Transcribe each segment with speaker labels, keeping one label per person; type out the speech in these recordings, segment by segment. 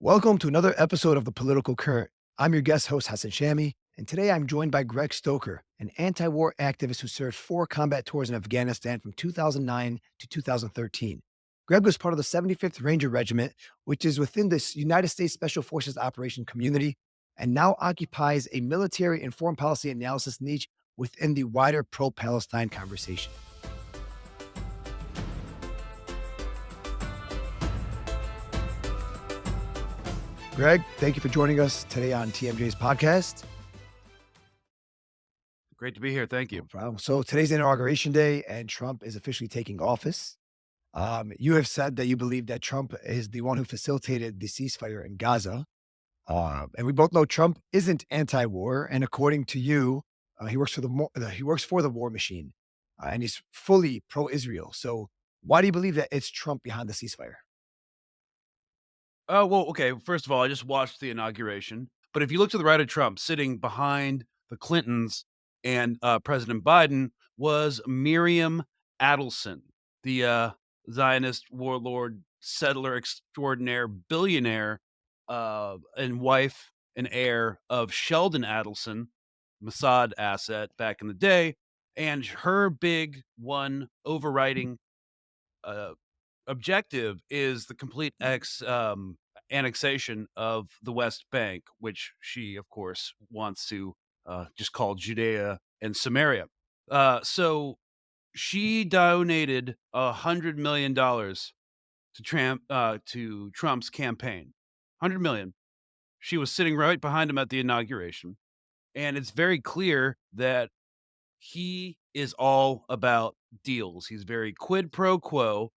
Speaker 1: Welcome to another episode of The Political Current. I'm your guest host, Hassan Shami, and today I'm joined by Greg Stoker, an anti war activist who served 4 combat tours in Afghanistan from 2009 to 2013. Greg was part of the 75th Ranger Regiment, which is within the United States Special Forces operation community, and now occupies a military and foreign policy analysis niche within the wider pro Palestine conversation. Greg, thank you for joining us today on TMJ's podcast.
Speaker 2: Great to be here. Thank
Speaker 1: No
Speaker 2: you.
Speaker 1: problem. So today's inauguration day, and Trump is officially taking office. You have said that you believe that Trump is the one who facilitated the ceasefire in Gaza. And we both know Trump isn't anti-war, and according to you, he works for the war machine, and he's fully pro-Israel. So why do you believe that it's Trump behind the ceasefire?
Speaker 2: Oh, well, okay. First of all, I just watched the inauguration. But if you look to the right of Trump, sitting behind the Clintons and President Biden was Miriam Adelson, the Zionist warlord, settler extraordinaire, billionaire, and wife and heir of Sheldon Adelson, Mossad asset back in the day. And her big one overriding uh, objective is the complete annexation of the West Bank, which she, of course, wants to just call Judea and Samaria. So she donated $100 million to Trump's campaign. 100 million. She was sitting right behind him at the inauguration, and it's very clear that he is all about deals. He's very quid pro quo.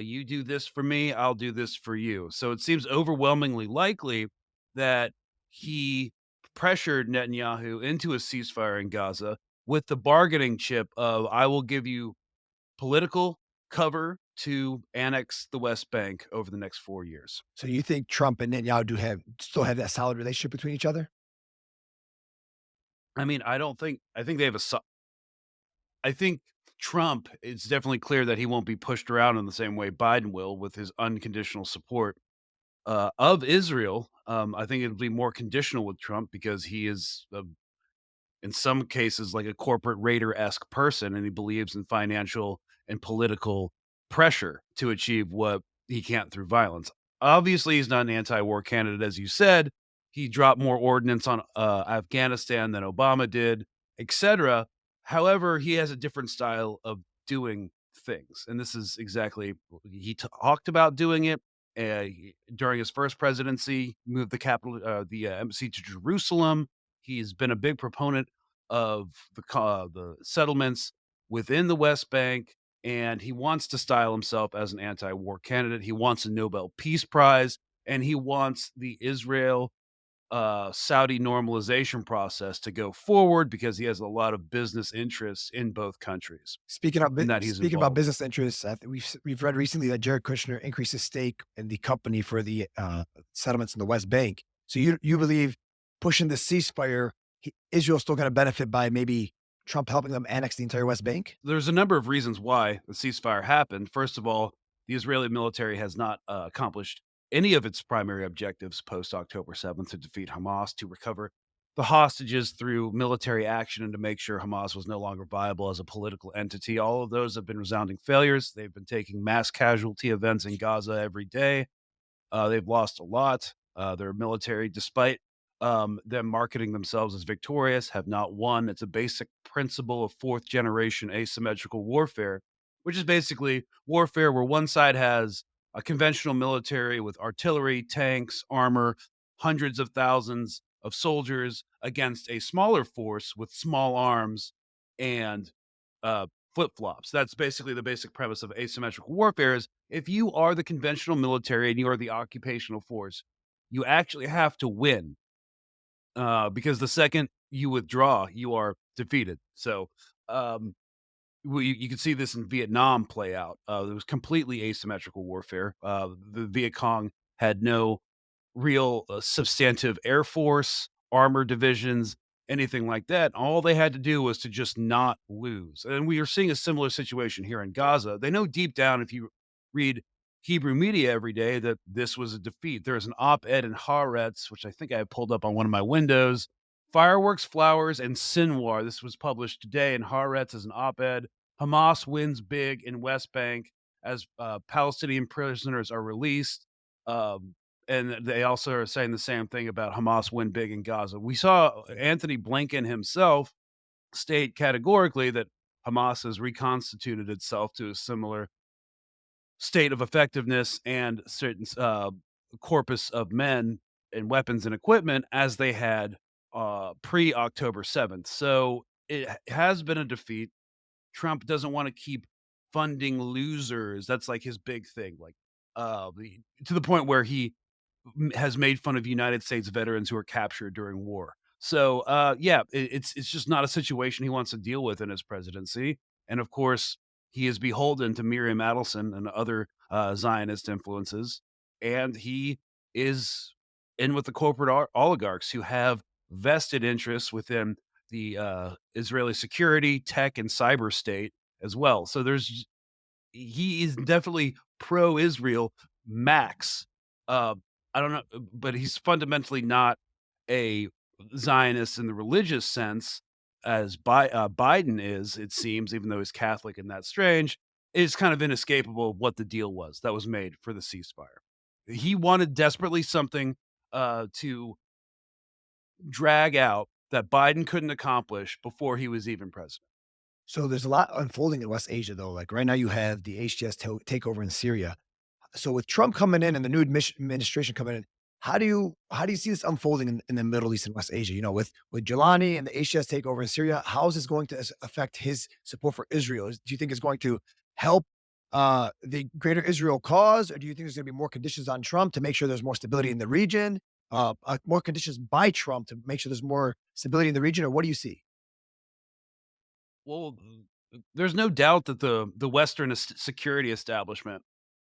Speaker 2: You do this for me, I'll do this for you. So it seems overwhelmingly likely that he pressured Netanyahu into a ceasefire in Gaza with the bargaining chip of I will give you political cover to annex the West Bank over the next 4 years.
Speaker 1: So you think Trump and Netanyahu still have that solid relationship between each other?
Speaker 2: I mean, I think they have I think Trump, it's definitely clear that he won't be pushed around in the same way Biden will with his unconditional support of Israel. I think it'll be more conditional with Trump because he is, in some cases, like a corporate raider esque person, and he believes in financial and political pressure to achieve what he can't through violence. Obviously, he's not an anti war candidate, as you said. He dropped more ordnance on Afghanistan than Obama did, etc. However, he has a different style of doing things. And this is exactly, he talked about doing it during his first presidency, moved the embassy to Jerusalem. He's been a big proponent of the settlements within the West Bank, and he wants to style himself as an anti-war candidate. He wants a Nobel Peace Prize, and he wants the Israel Saudi normalization process to go forward because he has a lot of business interests in both countries and that he's
Speaker 1: Speaking about
Speaker 2: involved.
Speaker 1: business interests, we've read recently that Jared Kushner increased his stake in the company for the settlements in the West Bank. So you believe pushing the ceasefire, Israel's still going to benefit by maybe Trump helping them annex the entire West Bank?
Speaker 2: There's a number of reasons why the ceasefire happened. First of all, the Israeli military has not accomplished any of its primary objectives post October 7th to defeat Hamas, to recover the hostages through military action, and to make sure Hamas was no longer viable as a political entity. All of those have been resounding failures. They've been taking mass casualty events in Gaza every day. They've lost a lot. Their military, despite them marketing themselves as victorious, have not won. It's a basic principle of fourth generation asymmetrical warfare, which is basically warfare where one side has a conventional military with artillery, tanks, armor, hundreds of thousands of soldiers against a smaller force with small arms and uh, flip flops. That's basically the basic premise of asymmetrical warfare. Is if you are the conventional military and you are the occupational force, you actually have to win because the second you withdraw, you are defeated. So um, you can see this in Vietnam play out. It was completely asymmetrical warfare. The Viet Cong had no real substantive air force, armor divisions, anything like that. All they had to do was to just not lose. And we are seeing a similar situation here in Gaza. They know deep down, if you read Hebrew media every day that this was a defeat. There's an op-ed in Haaretz, which I think I have pulled up on one of my windows. Fireworks, flowers, and Sinwar. This was published today in Haaretz as an op-ed. Hamas wins big in West Bank as Palestinian prisoners are released. And they also are saying the same thing about Hamas win big in Gaza. We saw Anthony Blinken himself state categorically that Hamas has reconstituted itself to a similar state of effectiveness and certain corpus of men and weapons and equipment as they had pre October 7th. So has been a defeat. Trump doesn't want to keep funding losers. That's like his big thing. Like to the point where he has made fun of United States veterans who were captured during war. So, yeah, it's just not a situation he wants to deal with in his presidency. And of course, he is beholden to Miriam Adelson and other Zionist influences, and he is in with the corporate oligarchs who have vested interests within the Israeli security, tech, and cyber state as well. So he is definitely pro-Israel max. Uh, I don't know, but he's fundamentally not a Zionist in the religious sense as Biden is, it seems, even though he's Catholic and that's strange. It's kind of inescapable what the deal was that was made for the ceasefire. He wanted desperately something to drag out that Biden couldn't accomplish before he was even president.
Speaker 1: So there's a lot unfolding in West Asia, though. Like right now, you have the HTS takeover in Syria. So with Trump coming in and the new administration coming in, how do you see this unfolding in the Middle East and West Asia? With Jelani and the HTS takeover in Syria, how is this going to affect his support for Israel? Do you think it's going to help the greater Israel cause, or do you think there's going to be more conditions on Trump to make sure there's more stability in the region? More conditions by Trump to make sure there's more stability in the region, or what do you see?
Speaker 2: Well, there's no doubt that the Western security establishment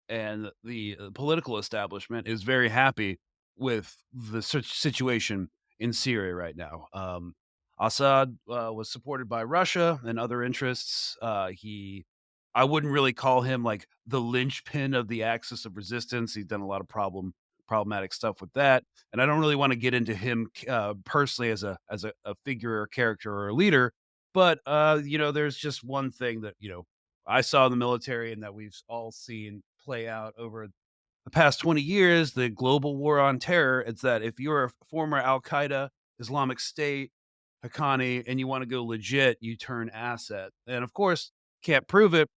Speaker 2: and the political establishment is very happy with the situation in Syria right now. Assad was supported by Russia and other interests. I wouldn't really call him like the linchpin of the axis of resistance. He's done a lot of problematic stuff with that, and I don't really want to get into him personally as a figure or character or a leader. But there's just one thing that I saw in the military and that we've all seen play out over the past 20 years, the global war on terror. It's that if you're a former Al Qaeda, Islamic State, Haqqani, and you want to go legit, you turn asset. And of course, can't prove it,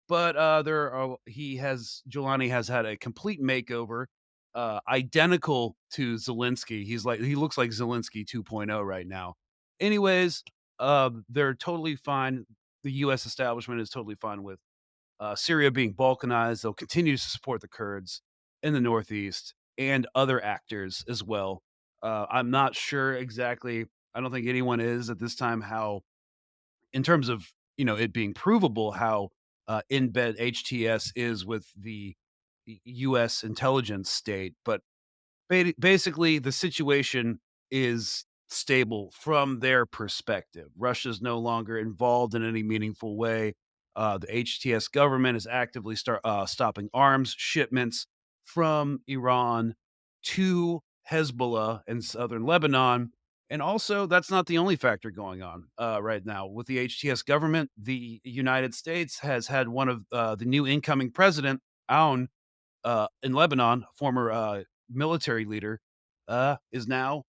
Speaker 2: but Jelani has had a complete makeover, identical to Zelensky. He looks like Zelensky 2.0 right now. Anyways, they're totally fine. The U.S. establishment is totally fine with Syria being balkanized. They'll continue to support the Kurds in the Northeast and other actors as well. I'm not sure exactly. I don't think anyone is at this time how, in terms of it being provable, how in bed HTS is with the U.S. intelligence state, but basically, the situation is stable from their perspective. Russia's no longer involved in any meaningful way. The HTS government is actively stopping arms shipments from Iran to Hezbollah in southern Lebanon. And also, that's not the only factor going on right now. With the HTS government, the United States has had one of the new incoming president, Aoun, in Lebanon, former military leader, is now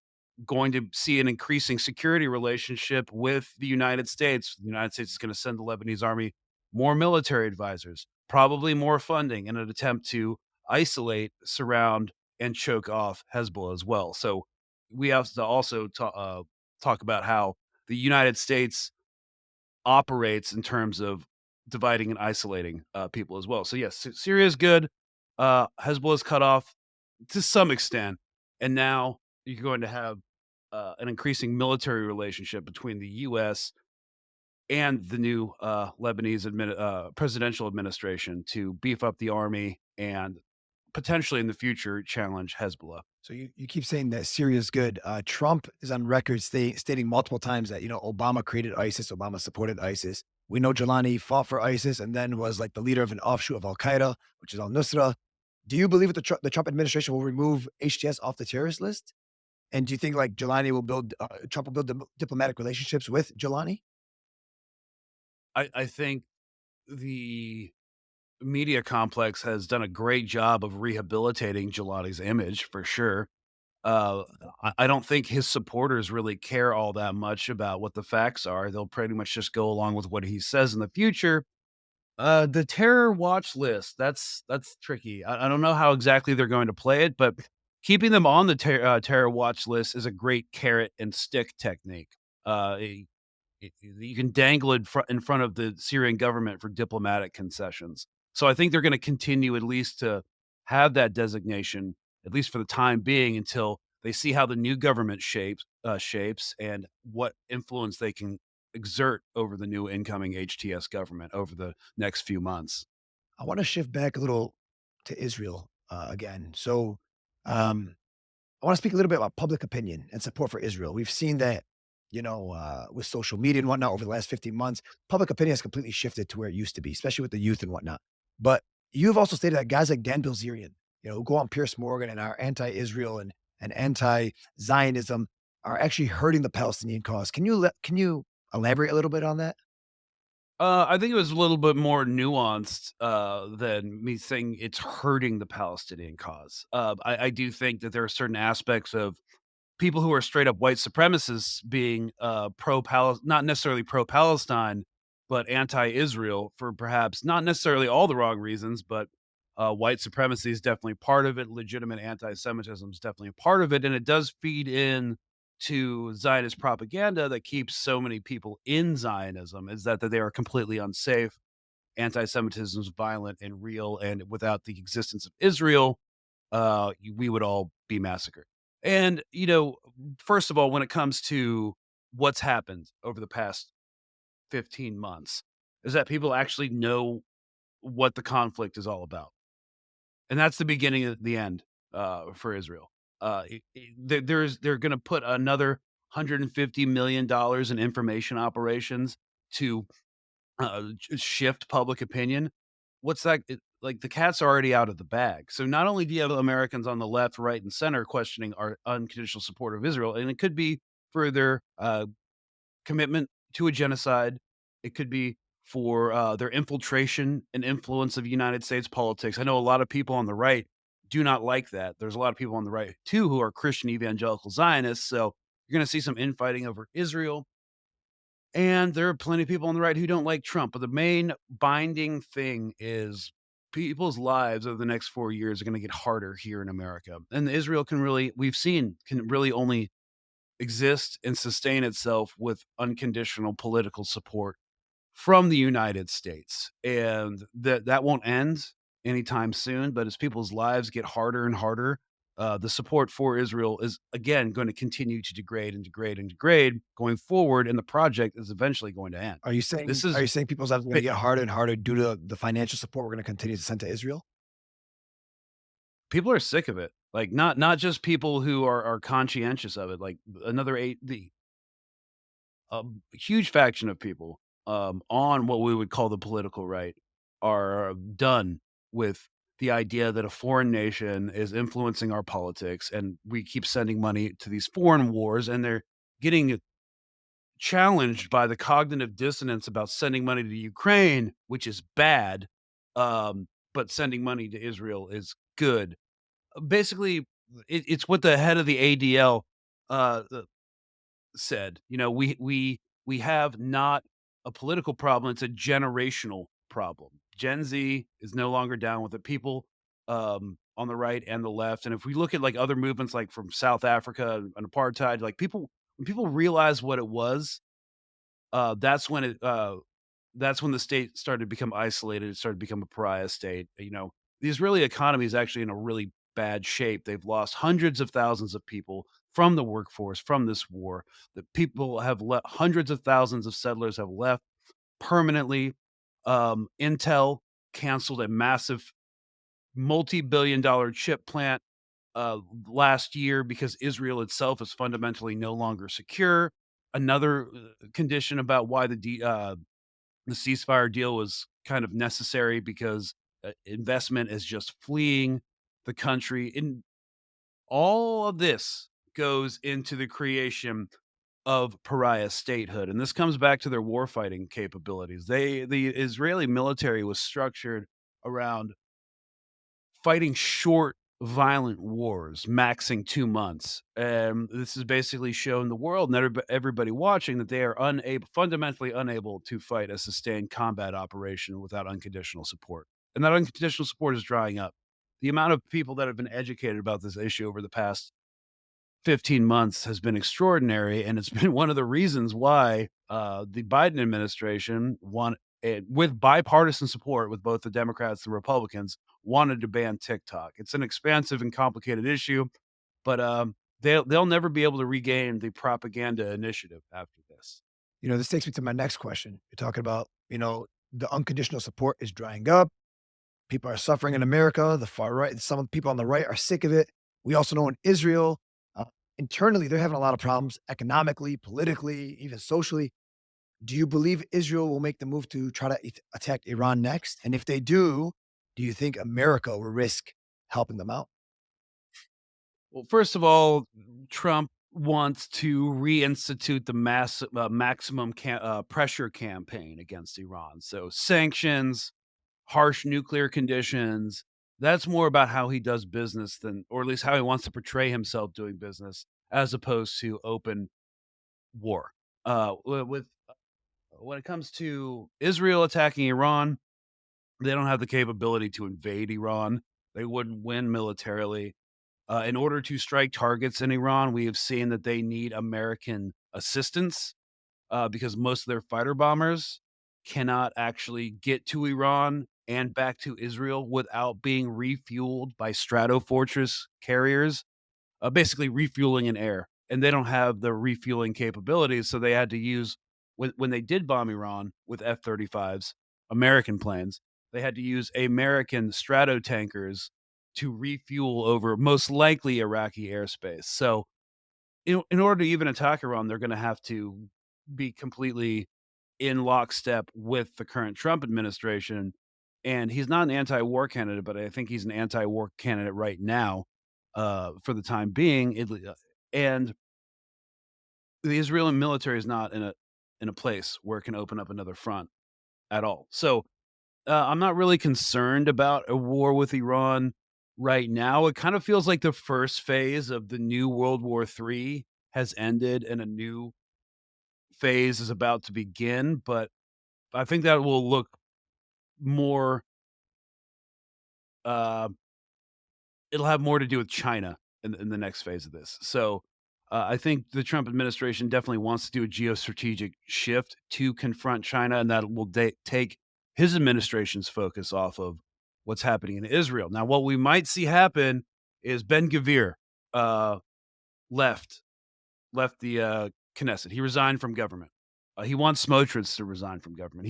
Speaker 2: going to see an increasing security relationship with the United States. The United States is going to send the Lebanese army more military advisors, probably more funding in an attempt to isolate, surround, and choke off Hezbollah as well. So we have to also talk about how the United States operates in terms of dividing and isolating people as well. So yes, Syria is good. Hezbollah is cut off to some extent, and now you're going to have an increasing military relationship between the U.S. and the new Lebanese presidential administration to beef up the army and potentially in the future challenge Hezbollah.
Speaker 1: So you keep saying that Syria is good. Trump is on record stating multiple times that Obama created ISIS, Obama supported ISIS. We know Jelani fought for ISIS and then was like the leader of an offshoot of Al Qaeda, which is Al Nusra. Do you believe that the Trump administration will remove HTS off the terrorist list? And do you think like Jelani will build Trump will build diplomatic relationships with Jelani?
Speaker 2: I think the media complex has done a great job of rehabilitating Gelati's image for sure. Uh, I don't think his supporters really care all that much about what the facts are. They'll pretty much just go along with what he says in the future. The terror watch list, that's tricky. I don't know how exactly they're going to play it, but keeping them on the terror watch list is a great carrot and stick technique. Y you can dangle it in front of the Syrian government for diplomatic concessions. So I think they're gonna continue at least to have that designation, at least for the time being, until they see how the new government shapes and what influence they can exert over the new incoming HTS government over the next few months.
Speaker 1: I want to shift back a little to Israel again. So, um, I want to speak a little bit about public opinion and support for Israel. We've seen that, with social media and whatnot over the last 15 months, public opinion has completely shifted to where it used to be, especially with the youth and whatnot. But you've also stated that guys like Dan Bilzerian, who go on Pierce Morgan and are anti-Israel and anti-Zionism are actually hurting the Palestinian cause. Can you elaborate a little bit on that?
Speaker 2: I think it was a little bit more nuanced, than me saying it's hurting the Palestinian cause. I do think that there are certain aspects of people who are straight up white supremacists being pro Palestine, not necessarily pro Palestine, but anti Israel for perhaps not necessarily all the wrong reasons, but white supremacy is definitely part of it. Legitimate anti Semitism is definitely a part of it. And it does feed in to Zionist propaganda that keeps so many people in Zionism is that they are completely unsafe. Anti Semitism is violent and real. And without the existence of Israel, we would all be massacred. And, first of all, when it comes to what's happened over the past 15 months, is that people actually know what the conflict is all about. And that's the beginning of the end for Israel. They're going to put another $150 million in information operations to shift public opinion. What's that? Like the cat's already out of the bag. So not only do you have Americans on the left, right, and center questioning our unconditional support of Israel, and it could be for their commitment to a genocide. It could be for their infiltration and influence of United States politics. I know a lot of people on the right do not like that. There's a lot of people on the right too who are Christian evangelical Zionists. So you're going to see some infighting over Israel. And there are plenty of people on the right who don't like Trump. But the main binding thing is people's lives over the next 4 years are going to get harder here in America. And Israel can really, we've seen, can really only exist and sustain itself with unconditional political support from the United States. And that won't end anytime soon, but as people's lives get harder and harder, the support for Israel is again going to continue to degrade and degrade and degrade going forward, and the project is eventually going to end.
Speaker 1: Are you
Speaker 2: This
Speaker 1: saying are
Speaker 2: is
Speaker 1: you saying people's lives are gonna
Speaker 2: bi-
Speaker 1: get harder and harder due to the financial support we're gonna continue to send to Israel?
Speaker 2: People are sick of it. Like not just people who are conscientious of it. Like another eight the a huge faction of people on what we would call the political right are done with the idea that a foreign nation is influencing our politics and we keep sending money to these foreign wars and they're getting challenged by the cognitive dissonance about sending money to Ukraine, which is bad, but sending money to Israel is good. Basically, it's what the head of the ADL said. We have not a political problem, it's a generational problem. Gen Z is no longer down with it. People on the right and the left. And if we look at like other movements like from South Africa and apartheid, like people when people realize what it was, that's when that's when the state started to become isolated. It started to become a pariah state. The Israeli economy is actually in a really bad shape. They've lost hundreds of thousands of people from the workforce from this war. The people have left. Hundreds of thousands of settlers have left permanently. Intel canceled a massive multi-billion-dollar chip plant last year because Israel itself is fundamentally no longer secure. Another condition about why the ceasefire deal was kind of necessary because investment is just fleeing. the country. And all of this goes into the creation of pariah statehood, and this comes back to their warfighting capabilities. The Israeli military was structured around fighting short, violent wars, maxing 2 months. And this has basically shown the world and everybody watching that they are fundamentally unable to fight a sustained combat operation without unconditional support. And that unconditional support is drying up. The amount of people that have been educated about this issue over the past 15 months has been extraordinary, and it's been one of the reasons why, the Biden administration with bipartisan support with both the Democrats and Republicans, wanted to ban TikTok. It's an expansive and complicated issue, but, they'll never be able to regain the propaganda initiative after this.
Speaker 1: This takes me to my next question. You're talking about, the unconditional support is drying up. People are suffering in America. The far right, some of the people on the right are sick of it. We also know in Israel, uh, internally, they're having a lot of problems economically, politically, even socially. Do you believe Israel will make the move to try to attack Iran next? And if they do you think America will risk helping them out?
Speaker 2: Well, first of all, Trump wants to reinstitute the maximum pressure campaign against Iran. So sanctions, harsh nuclear conditions. That's more about how he does business than, or at least how he wants to portray himself doing business, as opposed to open war. With When it comes to Israel attacking Iran, they don't have the capability to invade Iran. They wouldn't win militarily. In order to strike targets in Iran, we have seen that they need American assistance because most of their fighter bombers cannot actually get to Iran and back to Israel without being refueled by Stratofortress carriers, basically refueling in air. And they don't have the refueling capabilities, so they had to use when they did bomb Iran with F-35s, American planes, they had to use American Strato tankers to refuel over most likely Iraqi airspace. So, in order to even attack Iran, they're gonna have to be completely in lockstep with the current Trump administration, and he's not an anti-war candidate, but I think he's an anti-war candidate right now, for the time being, and the Israeli military is not in a place where it can open up another front at all. So, I'm not really concerned about a war with Iran right now. It kind of feels like the first phase of the new World War III has ended and a new phase is about to begin, but I think that will look more, uh, it'll have more to do with China in the next phase of this. So, I think the Trump administration definitely wants to do a geostrategic shift to confront China, and that will take his administration's focus off of what's happening in Israel. Now, what we might see happen is Ben Gvir uh, left left the Knesset. He resigned from government. He wants Smotrich to resign from government.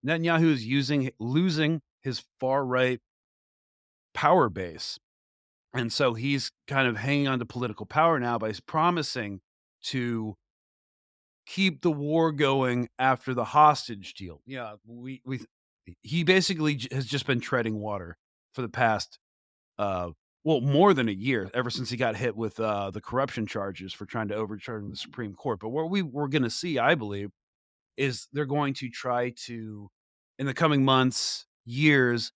Speaker 2: Netanyahu is losing his far right power base, and so he's kind of hanging on to political power now by promising to keep the war going after the hostage deal. Yeah, we he basically has just been treading water for the past more than a year, ever since he got hit with the corruption charges for trying to overturn the Supreme Court. But what we're going to see, I believe, is they're going to try to, in the coming months, years,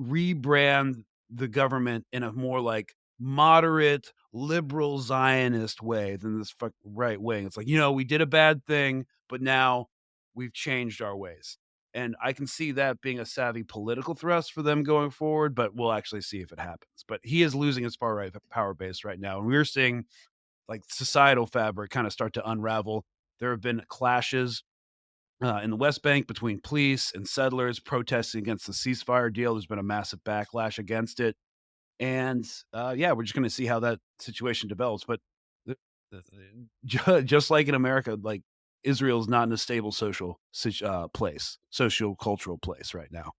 Speaker 2: rebrand the government in a more like moderate, liberal Zionist way than this right wing. It's like, we did a bad thing, but now we've changed our ways. And I can see that being a savvy political thrust for them going forward, but we'll actually see if it happens. But he is losing his far right power base right now. And we're seeing like societal fabric kind of start to unravel. There have been clashes in the West Bank between police and settlers protesting against the ceasefire deal. There's been a massive backlash against it, and yeah, we're just going to see how that situation develops. But the, just like in America, like Israel is not in a stable place, social cultural place right now.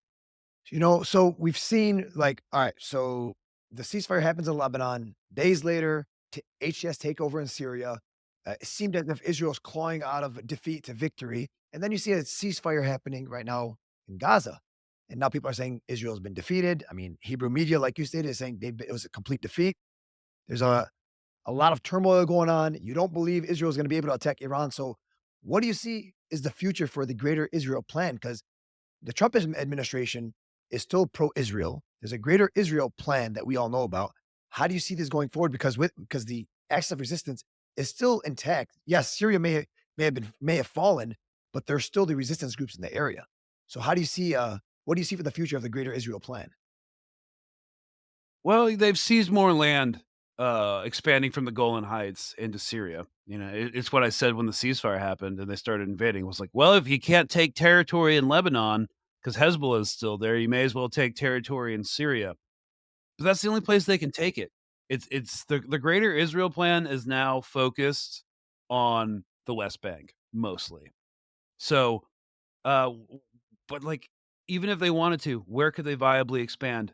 Speaker 1: So we've seen like, all right, so the ceasefire happens in Lebanon. Days later, HTS takeover in Syria. It seemed as if Israel's clawing out of defeat to victory. And then you see a ceasefire happening right now in Gaza. and now people are saying Israel's been defeated. I mean, Hebrew media, like you stated, is saying it was a complete defeat. There's a lot of turmoil going on. You don't believe Israel is going to be able to attack Iran. So, what do you see is the future for the greater Israel plan? Because the Trump administration is still pro-Israel. There's a greater Israel plan that we all know about. How do you see this going forward? Because the axis of resistance is still intact. Yes, Syria may have fallen, but there's still the resistance groups in the area. So how do you see what do you see for the future of the greater Israel plan?
Speaker 2: Well, they've seized more land, expanding from the Golan Heights into Syria. It's what I said when the ceasefire happened and they started invading. It was like, well, if you can't take territory in Lebanon because Hezbollah is still there, you may as well take territory in Syria. But that's the only place they can take it. It's the Greater Israel Plan is now focused on the West Bank mostly. So, w but, like, even if they wanted to, where could they viably expand?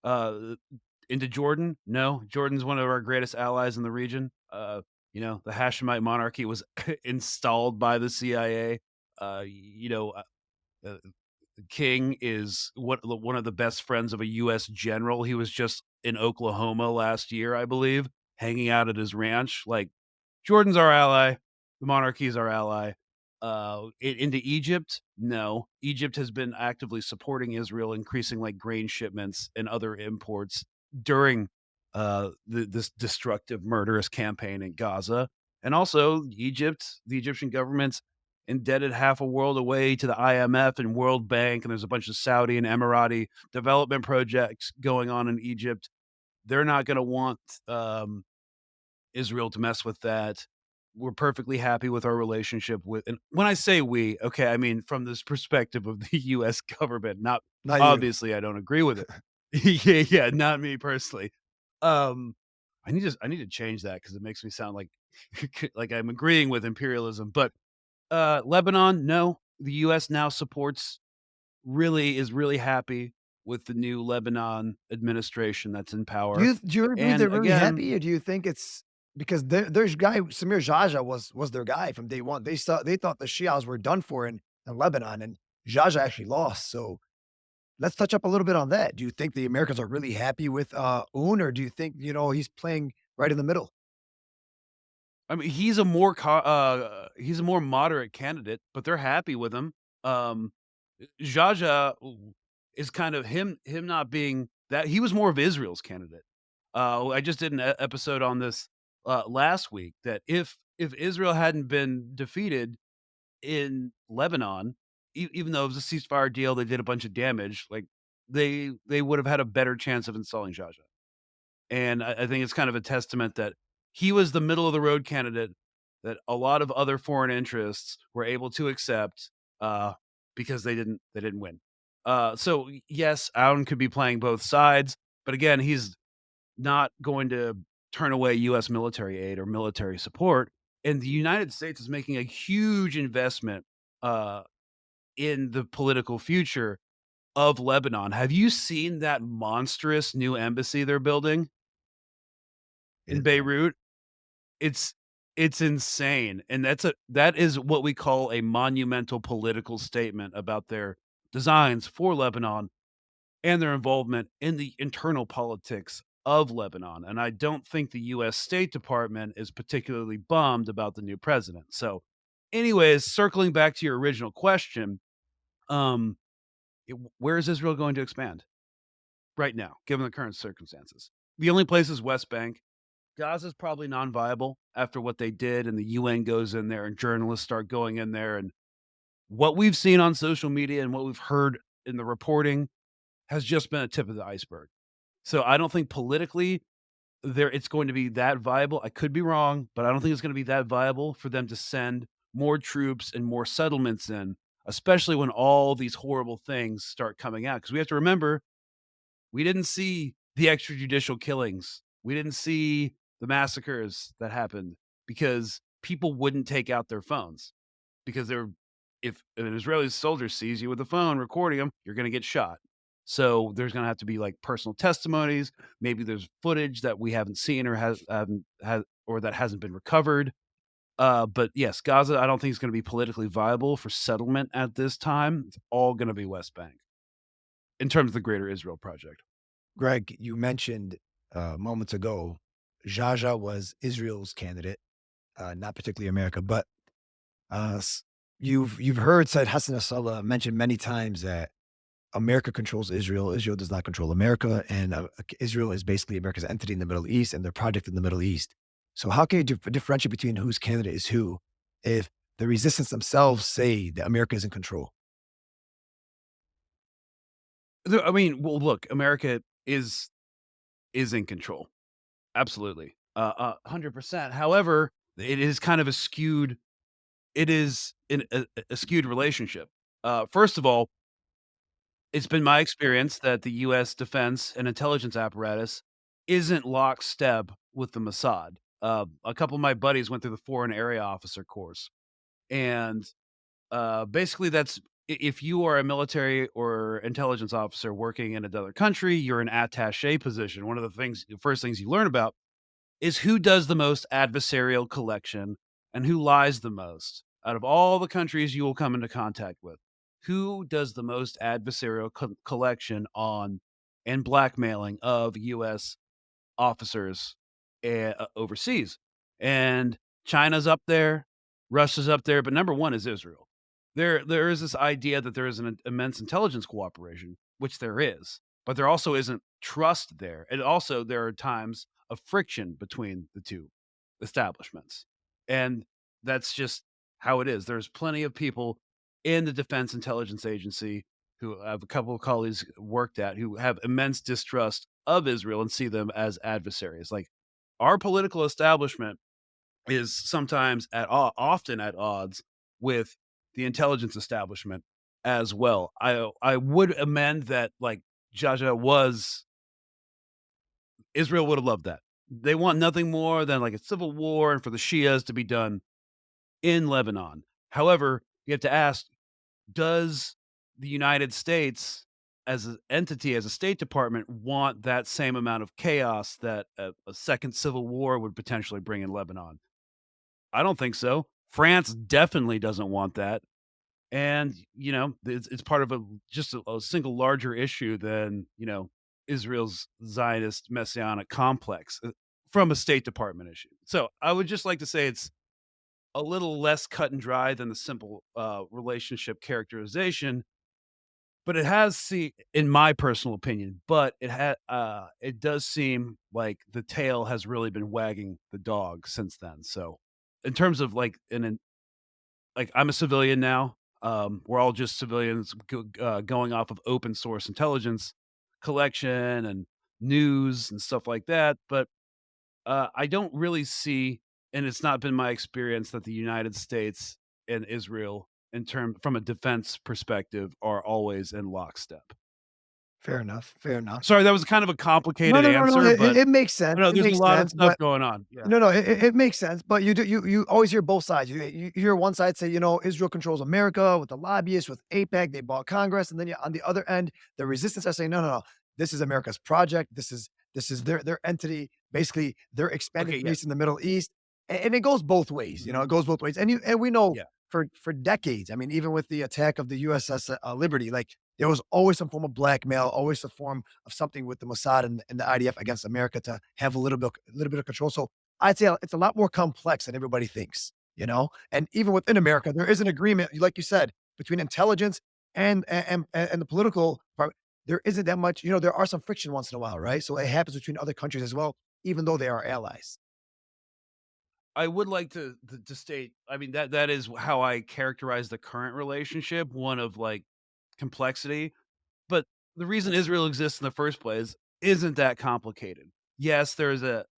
Speaker 2: Uh, into Jordan? No, Jordan's one of our greatest allies in the region. The Hashemite monarchy was installed by the CIA. Uh, you know, uh, uh, the king is one of the best friends of a U.S. general. He was just in Oklahoma last year, I believe, hanging out at his ranch. Like, Jordan's our ally. The monarchy is our ally. Into Egypt, no. Egypt has been actively supporting Israel, increasing like grain shipments and other imports during this destructive, murderous campaign in Gaza. And also, the Egyptian government's indebted half a world away to the IMF and World Bank, and there's a bunch of Saudi and Emirati development projects going on in Egypt. They're not going to want Israel to mess with that. We're perfectly happy with our relationship with, and when I say we, okay, I mean from this perspective of the US government, not
Speaker 1: Not you.
Speaker 2: obviously I don't agree with it. Yeah, yeah, not me personally. Um, I need to change that because it makes me sound like like I'm agreeing with imperialism, but, Lebanon, no, the US now supports is really happy with the new Lebanon administration that's in power,
Speaker 1: Do you really believe
Speaker 2: and
Speaker 1: they're really
Speaker 2: again,
Speaker 1: happy, or do you think it's because there's guy Samir Jaja was their guy from day one. They thought the Shias were done for in Lebanon, and Jaja actually lost. So let's touch up a little bit on that. Do you think the Americans are really happy with Un, or do you think he's playing right in the middle?
Speaker 2: I mean, he's a more moderate candidate, but they're happy with him. Um, Jaja is kind of him not being that he was more of Israel's candidate. I just did an episode on this last week that if Israel hadn't been defeated in Lebanon, even though it was a ceasefire deal, they did a bunch of damage. Like they would have had a better chance of installing Jaja. And I think it's kind of a testament that he was the middle of the road candidate that a lot of other foreign interests were able to accept, because they didn't win. Yes, Aoun could be playing both sides, but again, he's not going to turn away US military aid or military support, and the United States is making a huge investment, uh, in the political future of Lebanon. Have you seen that monstrous new embassy they're building in
Speaker 1: It,
Speaker 2: Beirut? It's it's insane, and that is what we call a monumental political statement about their designs for Lebanon and their involvement in the internal politics of Lebanon, and I don't think the US State Department is particularly bummed about the new president. So, anyways, circling back to your original question, um, where is Israel going to expand right now, given the current circumstances? The only place is West Bank. Gaza's probably non-viable after what they did, and the UN goes in there, and journalists start going in there, and what we've seen on social media and what we've heard in the reporting has just been a tip of the iceberg. So I don't think politically it's going to be that viable. I could be wrong, but I don't think it's gonna be that viable for them to send more troops and more settlements in, especially when all these horrible things start coming out. Because we have to remember we didn't see the extrajudicial killings. We didn't see the massacres that happened because people wouldn't take out their phones because they're if an Israeli soldier sees you with a phone recording them, you're going to get shot. So there's going to have to be like personal testimonies. Maybe there's footage that we haven't seen or haven't had or that hasn't been recovered. But yes, Gaza, I don't think is going to be politically viable for settlement at this time. It's all going to be West Bank. in terms of the greater Israel project.
Speaker 1: Greg, you mentioned moments ago, Jaja was Israel's candidate, not particularly America, but you've heard Said Hassan Nasrallah mention many times that America controls Israel. Israel does not control America, and Israel is basically America's entity in the Middle East and their project in the Middle East. So, how can you differentiate between whose candidate is who if the resistance themselves say that America is in control?
Speaker 2: I mean, well, look, America is in control. Absolutely. 100%. However, it is kind of a skewed it is in a skewed relationship. First of all, it's been my experience that the US defense and intelligence apparatus isn't lockstep with the Mossad. A couple of my buddies went through the foreign area officer course, and basically that's if you are a military or intelligence officer working in another country, you're an attaché position. One of the first things you learn about is who does the most adversarial collection and who lies the most out of all the countries you will come into contact with. Who does the most adversarial collection on and blackmailing of U.S. officers overseas? And China's up there, Russia's up there, but number one is Israel. There is this idea that there is an immense intelligence cooperation, which there is, but there also isn't trust there. And also there are times of friction between the two establishments. And that's just how it is. There's plenty of people in the Defense Intelligence Agency who have a couple of colleagues worked at who have immense distrust of Israel and see them as adversaries. Like our political establishment is sometimes often at odds with the intelligence establishment as well. I would amend that like Jaja was Israel would have loved that. They want nothing more than like a civil war and for the Shias to be done in Lebanon. However, you have to ask, does the United States as an entity, as a State Department, want that same amount of chaos that a second civil war would potentially bring in Lebanon? I don't think so. France definitely doesn't want that. And, it's part of a single larger issue than, Israel's Zionist messianic complex from a State Department issue. So I would just like to say it's a little less cut and dry than the simple relationship characterization, but in my personal opinion, but it does seem like the tail has really been wagging the dog since then. So in terms of like, I'm a civilian now. We're all just civilians going off of open source intelligence collection and news and stuff like that. But I don't really see, and it's not been my experience that the United States and Israel, from a defense perspective, are always in lockstep.
Speaker 1: Fair enough. Fair enough.
Speaker 2: Sorry, that was kind of a
Speaker 1: No,
Speaker 2: complicated
Speaker 1: no, no, no.
Speaker 2: answer, but
Speaker 1: It makes sense.
Speaker 2: I know
Speaker 1: It
Speaker 2: there's a
Speaker 1: makes
Speaker 2: lot of
Speaker 1: sense.
Speaker 2: stuff
Speaker 1: But
Speaker 2: going on. Yeah.
Speaker 1: no, no, it makes sense, but you always hear both sides. You hear one side say, Israel controls America with the lobbyists, with AIPAC, they bought Congress, and then on the other end, the resistance are saying, no, no, no, this is America's project. This is their entity. Basically, they're expanding
Speaker 2: Okay.
Speaker 1: their
Speaker 2: Yeah.
Speaker 1: base in the Middle East, and it goes both ways.
Speaker 2: Mhm.
Speaker 1: It goes both ways, and we know
Speaker 2: Yeah.
Speaker 1: for decades. I mean, even with the attack of the USS Liberty, like there was always some form of blackmail, always a form of something with the Mossad and the IDF against America to have a little bit of control. So I'd say it's a lot more complex than everybody thinks. And even within America, there is an agreement, like you said, between intelligence and the political part. There isn't that much. There are some friction once in a while, right? So it happens between other countries as well, even though they are allies.
Speaker 2: I would like to state, I mean, that is how I characterize the current relationship, one of like complexity. But the reason Israel exists in the first place isn't that complicated. Yes,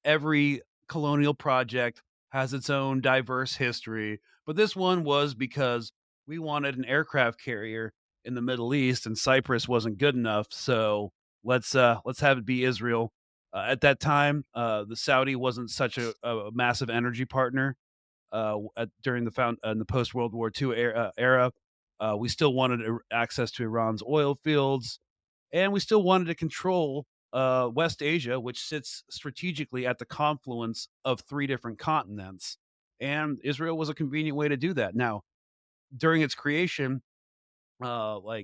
Speaker 2: every colonial project has its own diverse history, but this one was because we wanted an aircraft carrier in the Middle East and Cyprus wasn't good enough, so let's have it be Israel. At that time, the Saudi wasn't such a massive energy partner during the post World War II era. We still wanted access to Iran's oil fields, and we still wanted to control West Asia, which sits strategically at the confluence of three different continents. And Israel was a convenient way to do that. Now, during its creation, there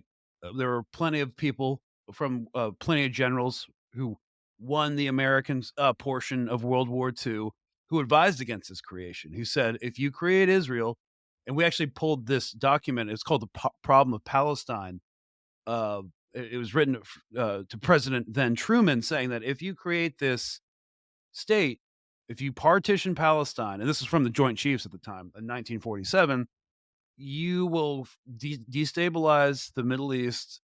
Speaker 2: were plenty of people plenty of generals who won the Americans portion of World War II, who advised against its creation, who said, if you create Israel, and we actually pulled this document, it's called the Problem of Palestine. Uh, it was written to President then Truman, saying that if you create this state, if you partition Palestine, and this is from the Joint Chiefs at the time in 1947, you will destabilize the Middle East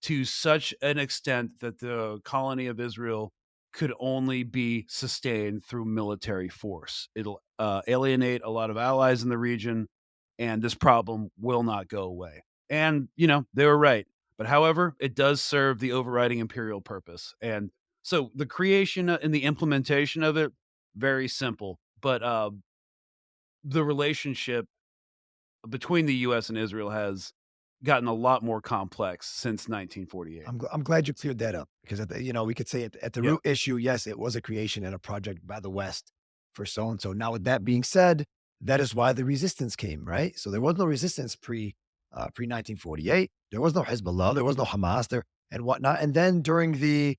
Speaker 2: to such an extent that the colony of Israel could only be sustained through military force. It'll alienate a lot of allies in the region, and this problem will not go away. And, they were right. But however, it does serve the overriding imperial purpose. And so the creation and the implementation of it, very simple. But the relationship between the US and Israel has gotten a lot more complex since 1948.
Speaker 1: I'm glad you cleared that up because we could say at the
Speaker 2: Yeah.
Speaker 1: root issue, yes, it was a creation and a project by the West for so and so. Now, with that being said, that is why the resistance came, right? So there was no resistance pre 1948. There was no Hezbollah, there was no Hamas there and whatnot. And then during the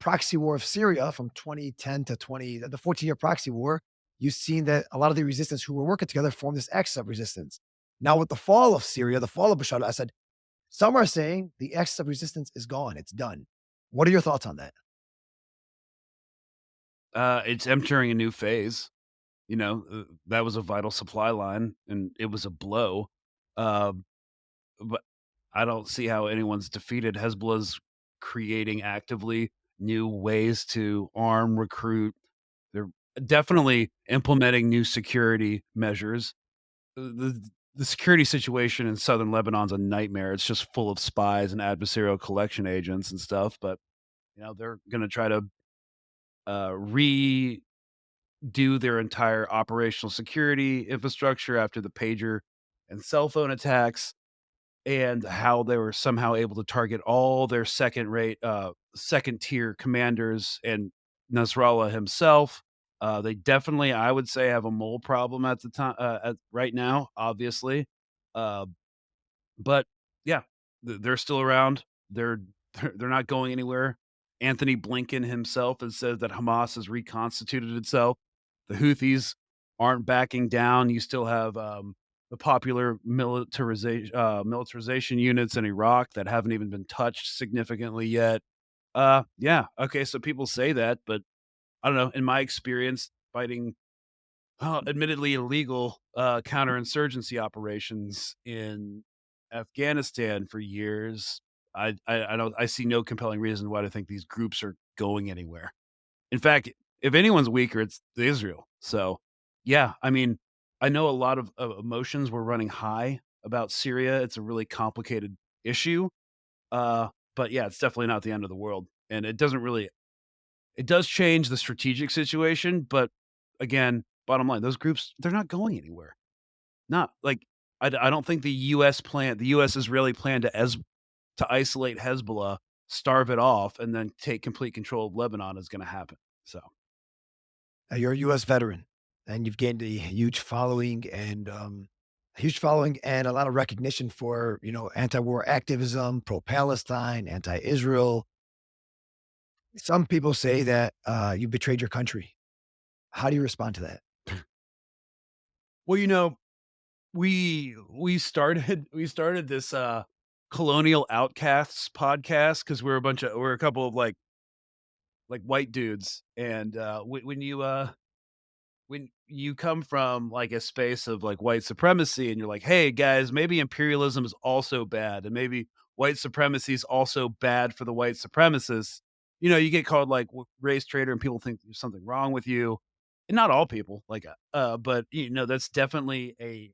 Speaker 1: proxy war of Syria from 2010 to the 14-year proxy war, you've seen that a lot of the resistance who were working together formed this axis of resistance. Now, with the fall of Syria, the fall of Bashar al-Assad, some are saying the axis of resistance is gone, it's done. What are your thoughts on that?
Speaker 2: It's entering a new phase. That was a vital supply line, and it was a blow. Um, but I don't see how anyone's defeated. Hezbollah's creating actively new ways to arm, recruit. They're definitely implementing new security measures. The security situation in southern Lebanon's a nightmare. It's just full of spies and adversarial collection agents and stuff. But they're going to try to redo their entire operational security infrastructure after the pager and cell phone attacks, and how they were somehow able to target all their second tier commanders and Nasrallah himself. They definitely, I would say, have a mole problem at the time, right now, obviously. Uh, but yeah, they're still around. They're they're not going anywhere. Anthony Blinken himself has said that Hamas has reconstituted itself. The Houthis aren't backing down. You still have the popular militarization units in Iraq that haven't even been touched significantly yet. Yeah, okay, so people say that, but I don't know. In my experience, fighting admittedly illegal, counterinsurgency operations in Afghanistan for years. I see no compelling reason why to think these groups are going anywhere. In fact, if anyone's weaker, it's Israel. So, yeah, I mean, I know a lot of emotions were running high about Syria. It's a really complicated issue. Uh, but yeah, it's definitely not the end of the world. And it does change the strategic situation, but again, bottom line, those groups, they're not going anywhere. Not like I don't think the US Israeli plan to isolate Hezbollah, starve it off, and then take complete control of Lebanon is gonna happen. So,
Speaker 1: You're a US veteran, and you've gained a huge following and a lot of recognition for, anti-war activism, pro-Palestine, anti-Israel. Some people say that, you betrayed your country. How do you respond to that?
Speaker 2: well, we started this Colonial Outcasts podcast because we're a couple of like white dudes, and when you come from like a space of like white supremacy and you're like, hey guys, maybe imperialism is also bad, and maybe white supremacy is also bad for the white supremacists, you get called like race traitor, and people think there's something wrong with you. And not all people, but that's definitely a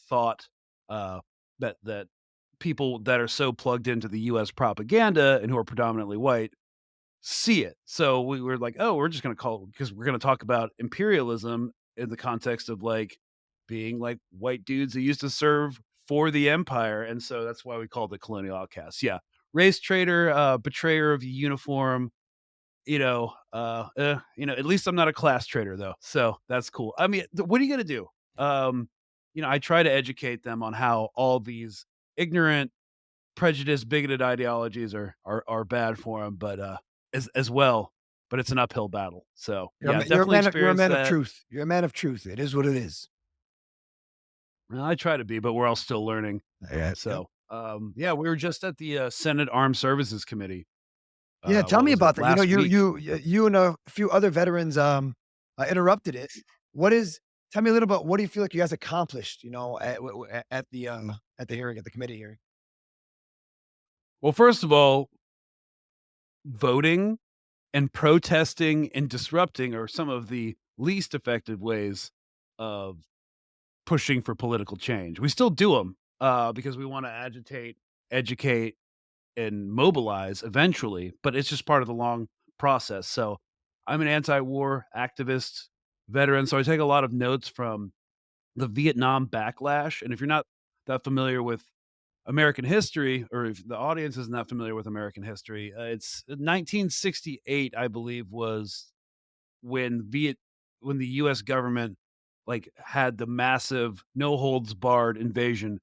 Speaker 2: thought uh that people that are so plugged into the US propaganda and who are predominantly white see it. So we were like, "Oh, we're just gonna call because we're gonna talk about imperialism in the context of, like, being, like, white dudes that used to serve for the empire," and so that's why we called it Colonial Outcasts. Yeah. Race traitor, betrayer of uniform, at least I'm not a class traitor, though, so that's cool. I mean, what are you gonna do? I try to educate them on how all these ignorant prejudice, bigoted ideologies are bad for him, but, as well, but it's an uphill battle. So, yeah, definitely
Speaker 1: You're a
Speaker 2: experienced
Speaker 1: man of
Speaker 2: that.
Speaker 1: truth. You're a man of truth. It is what it is.
Speaker 2: Well, I try to be, but we're all still learning.
Speaker 1: Yeah, yep.
Speaker 2: So, yeah, we were just at the, Senate Armed Services Committee.
Speaker 1: Yeah, tell
Speaker 2: What
Speaker 1: me
Speaker 2: was it?
Speaker 1: about that. You know,
Speaker 2: Last week.
Speaker 1: you and a few other veterans, interrupted it. What is Tell me a little about what do you feel like you guys accomplished, at the hearing, at the committee hearing?
Speaker 2: Well, first of all, voting and protesting and disrupting are some of the least effective ways of pushing for political change. We still do them because we want to agitate, educate, and mobilize eventually, but it's just part of the long process. So I'm an anti-war activist veteran, so I take a lot of notes from the Vietnam backlash. And if you're not that familiar with American history, or if the audience is not familiar with American history, it's 1968, I believe, was when when the US government, like, had the massive no holds barred invasion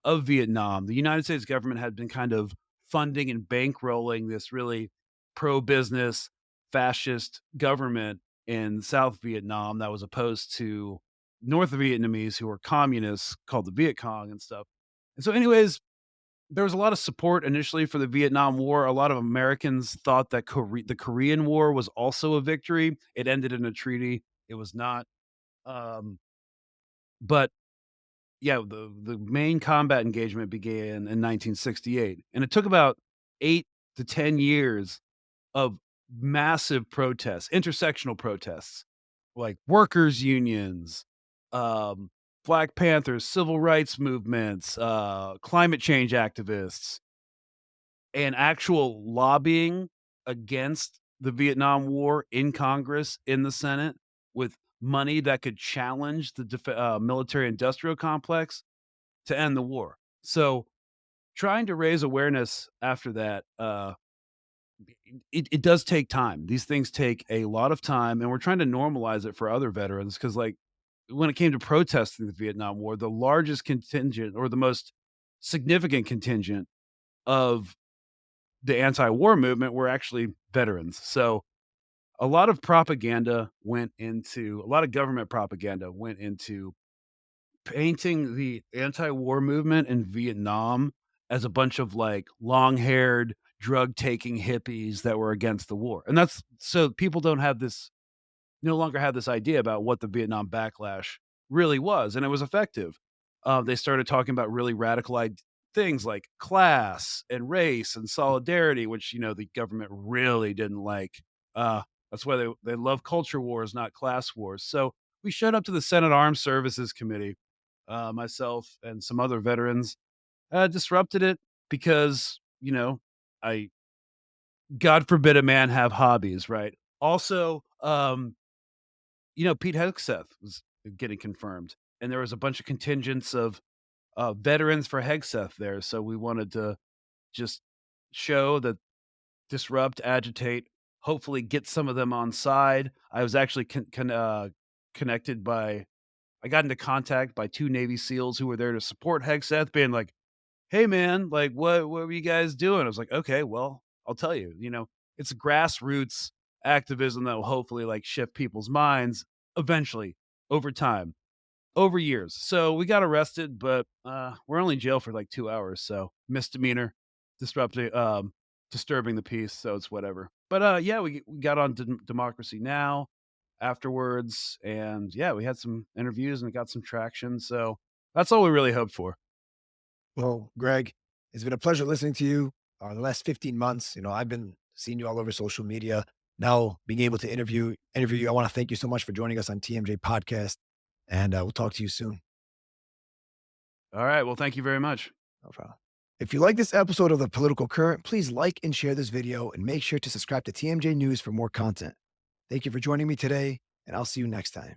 Speaker 2: of Vietnam. The United States government had been kind of funding and bankrolling this really pro-business fascist government in South Vietnam that was opposed to North Vietnamese who were communists called the Viet Cong and stuff. And so anyways, there was a lot of support initially for the Vietnam War. A lot of Americans thought that the Korean War was also a victory. It ended in a treaty. It was not. Um, but yeah, the main combat engagement began in 1968, and it took about 8 to 10 years of massive protests, intersectional protests, like workers' unions, um, Black Panthers, civil rights movements, climate change activists, and actual lobbying against the Vietnam War in Congress, in the Senate, with money that could challenge the military industrial complex to end the war. So, trying to raise awareness after that, it does take time. These things take a lot of time, and we're trying to normalize it for other veterans because, like, when it came to protesting the Vietnam War, the largest contingent or the most significant contingent of the anti-war movement were actually veterans. So a lot of government propaganda went into painting the anti-war movement in Vietnam as a bunch of like long-haired, drug-taking hippies that were against the war. And that's so people don't have this no longer have this idea about what the Vietnam backlash really was, and it was effective. They started talking about really radical things like class and race and solidarity, which the government really didn't like. Uh, that's why they love culture wars, not class wars. So we showed up to the Senate Armed Services Committee, myself and some other veterans, disrupted it because I God forbid a man have hobbies, right? Also, Pete Hegseth was getting confirmed, and there was a bunch of contingents of, veterans for Hegseth there, so we wanted to just show that disrupt, agitate, hopefully get some of them on side. I was actually connected by I got into contact by 2 Navy SEALs who were there to support Hegseth, being like, "Hey, man, like, what were you guys doing?" I was like, "Okay, well, I'll tell you, it's grassroots activism that will hopefully, like, shift people's minds eventually over time, over years." So, we got arrested, but, we're only in jail for, like, 2 hours, so misdemeanor, disturbing the peace, so it's whatever. But, yeah, we got on Democracy Now! Afterwards, and, yeah, we had some interviews and got some traction, so that's all we really hoped for.
Speaker 1: Well, Greg, it's been a pleasure listening to you, the last 15 months. I've been seeing you all over social media. Now being able to interview you, I wanna thank you so much for joining us on TMJ Podcast, and, we'll talk to you soon.
Speaker 2: Alright, well, thank you very much.
Speaker 1: No problem. If you like this episode of The Political Current, please like and share this video, and make sure to subscribe to TMJ News for more content. Thank you for joining me today, and I'll see you next time.